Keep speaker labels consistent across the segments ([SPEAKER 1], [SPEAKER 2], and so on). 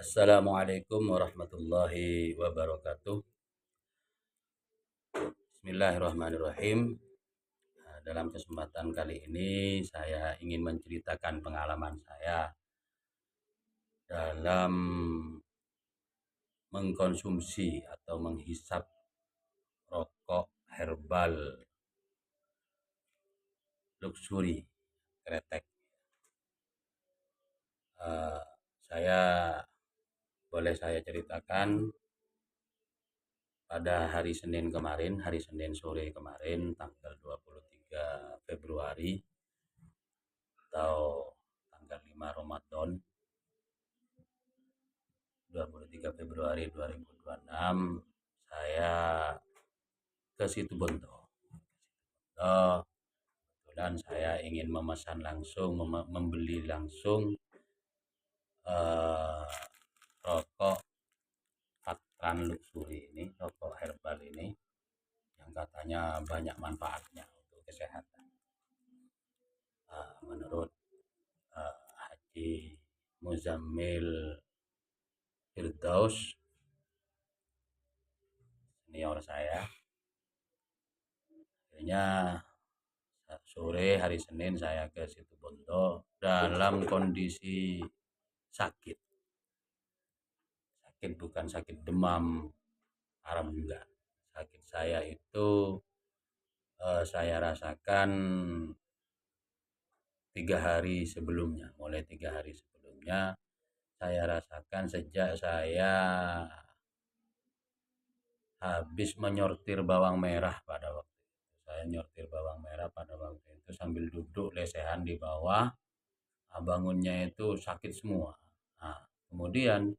[SPEAKER 1] Assalamualaikum warahmatullahi wabarakatuh. Bismillahirrahmanirrahim. Dalam kesempatan kali ini saya ingin menceritakan pengalaman saya dalam mengkonsumsi atau menghisap rokok herbal luxury kretek. Eh, saya saya ceritakan pada hari Senin kemarin, hari Senin sore kemarin, tanggal 23 Februari atau tanggal 5 Ramadan 23 Februari 2026, saya ke Situ Bondo. Kebetulan saya ingin memesan langsung, membeli langsung eh, rokok Fatran Luxury ini, rokok herbal ini yang katanya banyak manfaatnya untuk kesehatan. Menurut Haji Muzammil Firdaus, senior saya, akhirnya sore hari Senin saya ke Situ Bondo dalam kondisi sakit. Sakit bukan sakit demam, haram juga. Sakit saya itu saya rasakan 3 hari sebelumnya. Mulai 3 hari sebelumnya saya rasakan sejak saya habis menyortir bawang merah pada waktu itu. Saya nyortir bawang merah pada waktu itu sambil duduk lesehan di bawah. Bangunnya itu sakit semua. Nah, kemudian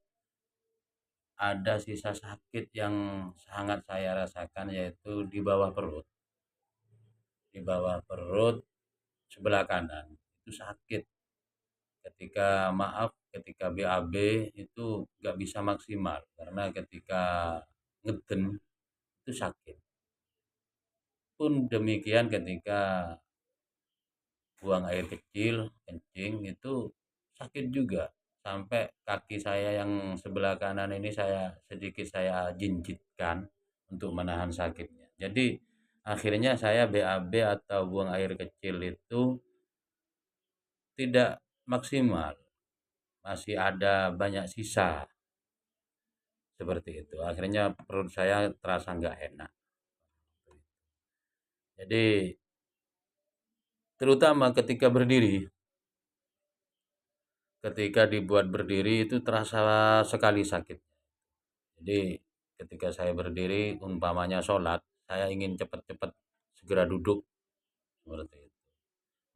[SPEAKER 1] ada sisa sakit yang sangat saya rasakan, yaitu di bawah perut. Di bawah perut sebelah kanan itu sakit. Ketika BAB itu nggak bisa maksimal karena ketika ngeden itu sakit. Pun demikian ketika buang air kecil, kencing itu sakit juga. Sampai kaki saya yang sebelah kanan ini saya jinjitkan untuk menahan sakitnya. Jadi akhirnya saya BAB atau buang air kecil itu tidak maksimal. Masih ada banyak sisa seperti itu. Akhirnya perut saya terasa nggak enak. Jadi terutama ketika berdiri, ketika dibuat berdiri itu terasa sekali sakit. Jadi ketika saya berdiri umpamanya sholat, saya ingin cepat-cepat segera duduk seperti itu.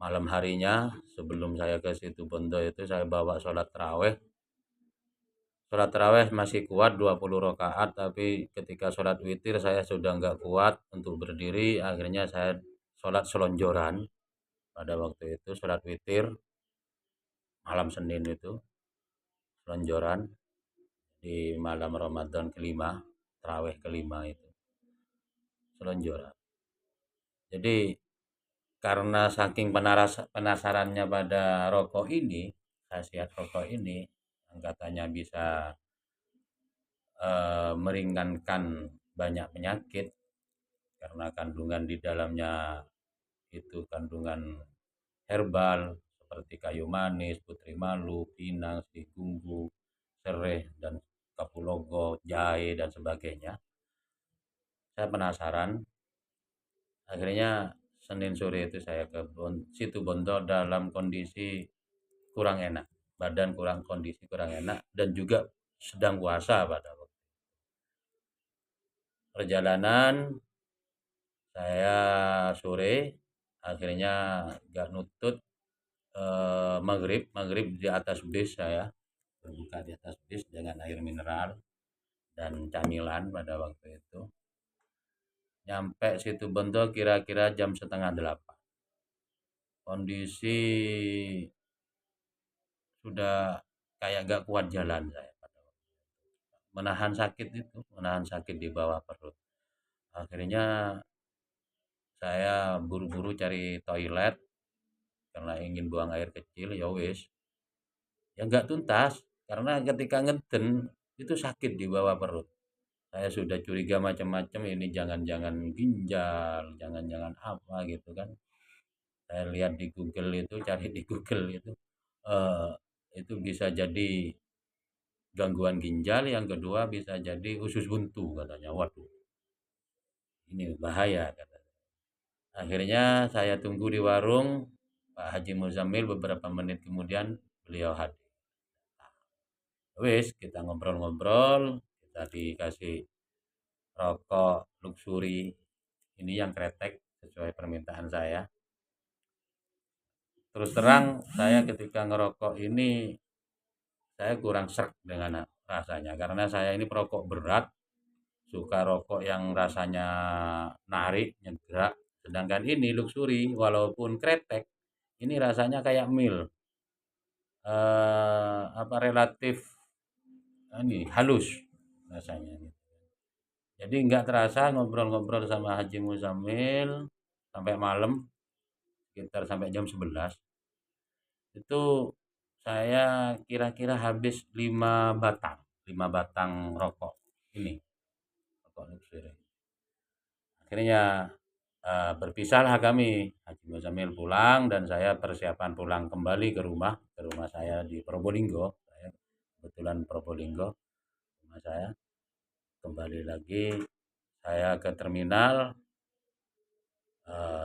[SPEAKER 1] Malam harinya sebelum saya ke Situ Bondo itu saya bawa sholat taraweh. Sholat taraweh masih kuat 20 rakaat, tapi ketika sholat witir saya sudah nggak kuat untuk berdiri. Akhirnya saya sholat selonjoran pada waktu itu, sholat witir malam Senin itu selonjoran di malam Ramadan kelima, taraweh kelima itu selonjoran. Jadi karena saking penasarannya pada rokok ini, khasiat rokok ini yang katanya bisa meringankan banyak penyakit karena kandungan di dalamnya itu kandungan herbal seperti kayu manis, putri malu, pinang, sigunggu, sereh, dan kapulogo, jahe, dan sebagainya. Saya penasaran. Akhirnya Senin sore itu saya ke Situ Bondo dalam kondisi kurang enak. Badan kondisi kurang enak dan juga sedang puasa pada waktu perjalanan. Saya sore akhirnya gak nutut maghrib di atas bis, saya berbuka di atas bis dengan air mineral dan camilan pada waktu itu. Nyampe Situ Bondo kira-kira jam setengah 8. Kondisi sudah kayak gak kuat jalan saya pada waktu itu. Menahan sakit di bawah perut. Akhirnya saya buru-buru cari toilet karena ingin buang air kecil, ya wis. Ya nggak tuntas. karena ketika ngeden itu sakit di bawah perut. Saya sudah curiga macam-macam, ini jangan-jangan ginjal, jangan-jangan apa gitu kan. Saya lihat di Google itu, cari di Google eh, itu bisa jadi gangguan ginjal, yang kedua bisa jadi usus buntu katanya. Waduh, ini bahaya katanya. Akhirnya saya tunggu di warung Pak Haji Muzamil, beberapa menit kemudian beliau hadir. Wis, kita ngobrol-ngobrol, kita dikasih rokok luxury ini yang kretek sesuai permintaan saya. Terus terang saya ketika ngerokok ini saya kurang serk dengan rasanya karena saya ini perokok berat, suka rokok yang rasanya narik, nyegrak. Sedangkan ini luxury walaupun kretek, ini rasanya kayak mil, apa relatif ini halus rasanya. Jadi nggak terasa ngobrol-ngobrol sama Haji Muzamil sampai malam, sekitar sampai jam 11. Itu saya kira-kira habis 5 batang rokok ini, rokok luxury. Akhirnya berpisahlah kami, Haji Muzamil pulang dan saya persiapan pulang kembali ke rumah saya di Probolinggo. Saya kebetulan Probolinggo rumah saya. Kembali lagi saya ke terminal,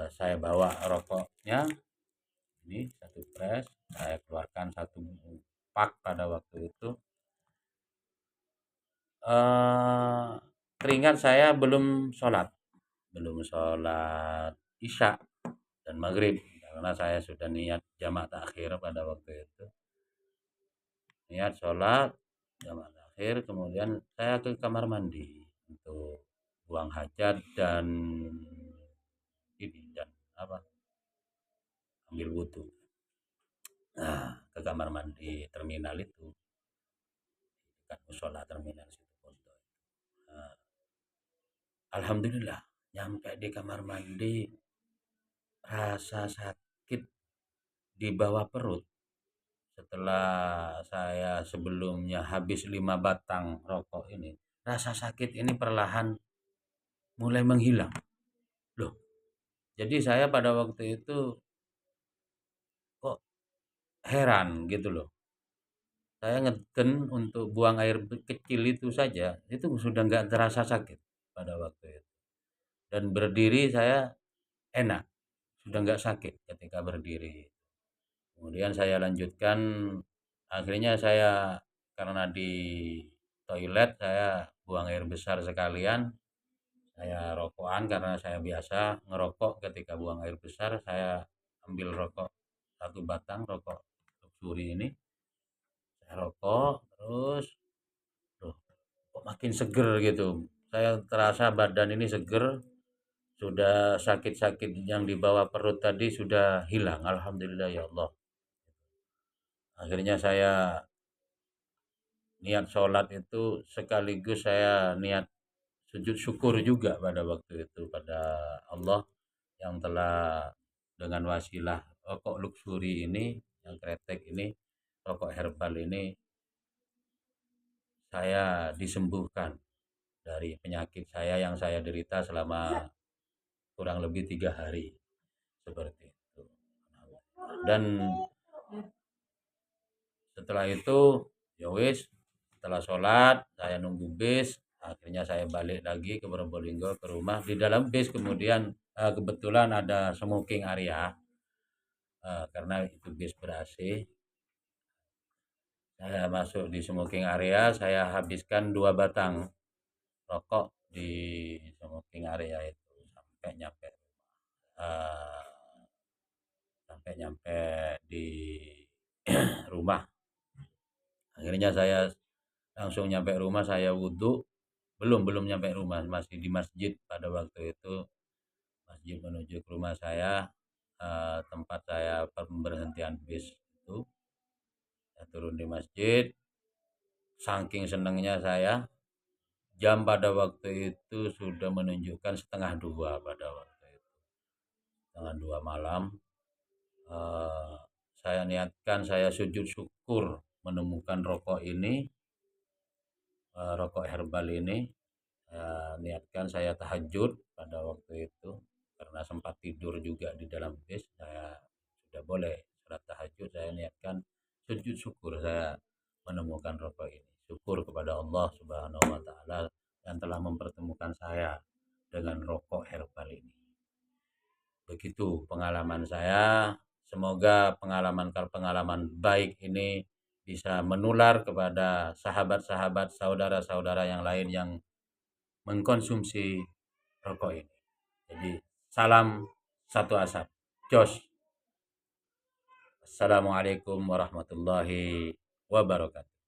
[SPEAKER 1] saya bawa rokoknya, ini satu press, saya keluarkan satu pak pada waktu itu. Eh, Teringat saya belum sholat isya dan maghrib karena saya sudah niat jamak takhir pada waktu itu. Niat sholat jamak takhir, kemudian saya ke kamar mandi untuk buang hajat dan ini dan apa ambil wudhu. Nah, ke kamar mandi terminal itu dekat musola terminal situ Bondo. Nah, alhamdulillah nyampe di kamar mandi, rasa sakit di bawah perut setelah saya sebelumnya habis 5 batang rokok ini, rasa sakit ini perlahan mulai menghilang. Loh, jadi saya pada waktu itu kok heran gitu loh. Saya ngeden untuk buang air kecil itu saja, itu sudah nggak terasa sakit pada waktu itu. Dan berdiri saya enak, sudah nggak sakit ketika berdiri. Kemudian saya lanjutkan, akhirnya saya karena di toilet saya buang air besar sekalian, saya rokokan karena saya biasa ngerokok ketika buang air besar, saya ambil rokok satu batang, rokok luxury ini, saya rokok terus, loh, kok makin seger gitu. Saya terasa badan ini seger, sudah sakit-sakit yang di bawah perut tadi sudah hilang. Alhamdulillah ya Allah. Akhirnya saya niat sholat itu sekaligus saya niat sujud syukur juga pada waktu itu pada Allah yang telah dengan wasilah rokok luxury ini, yang kretek ini, rokok herbal ini, saya disembuhkan dari penyakit saya yang saya derita selama kurang lebih 3 hari seperti itu. Dan setelah itu ya wis, setelah sholat saya nunggu bis, akhirnya saya balik lagi ke Probolinggo ke rumah. Di dalam bis kemudian kebetulan ada smoking area, karena itu bis ber-AC. Saya masuk di smoking area, saya habiskan 2 batang rokok di smoking area itu eh, sampai nyampe di rumah. Akhirnya saya langsung nyampe rumah, saya wudhu. Belum nyampe rumah, masih di masjid pada waktu itu. Masjid menuju ke rumah saya, tempat saya pemberhentian bis itu. Saya turun di masjid, saking senangnya saya, jam pada waktu itu sudah menunjukkan setengah dua pada waktu itu. Setengah dua malam, saya niatkan saya sujud syukur menemukan rokok ini, rokok herbal ini, niatkan saya tahajud pada waktu itu karena sempat tidur juga di dalam bis. Saya sudah boleh salat tahajud, saya niatkan sujud syukur saya menemukan rokok ini. Syukur kepada Allah Subhanahu wa taala yang telah mempertemukan saya dengan rokok herbal ini. Begitu pengalaman saya. Semoga pengalaman baik ini bisa menular kepada sahabat-sahabat, saudara-saudara yang lain yang mengkonsumsi rokok ini. Jadi salam satu asap. Jos. Assalamualaikum warahmatullahi wabarakatuh.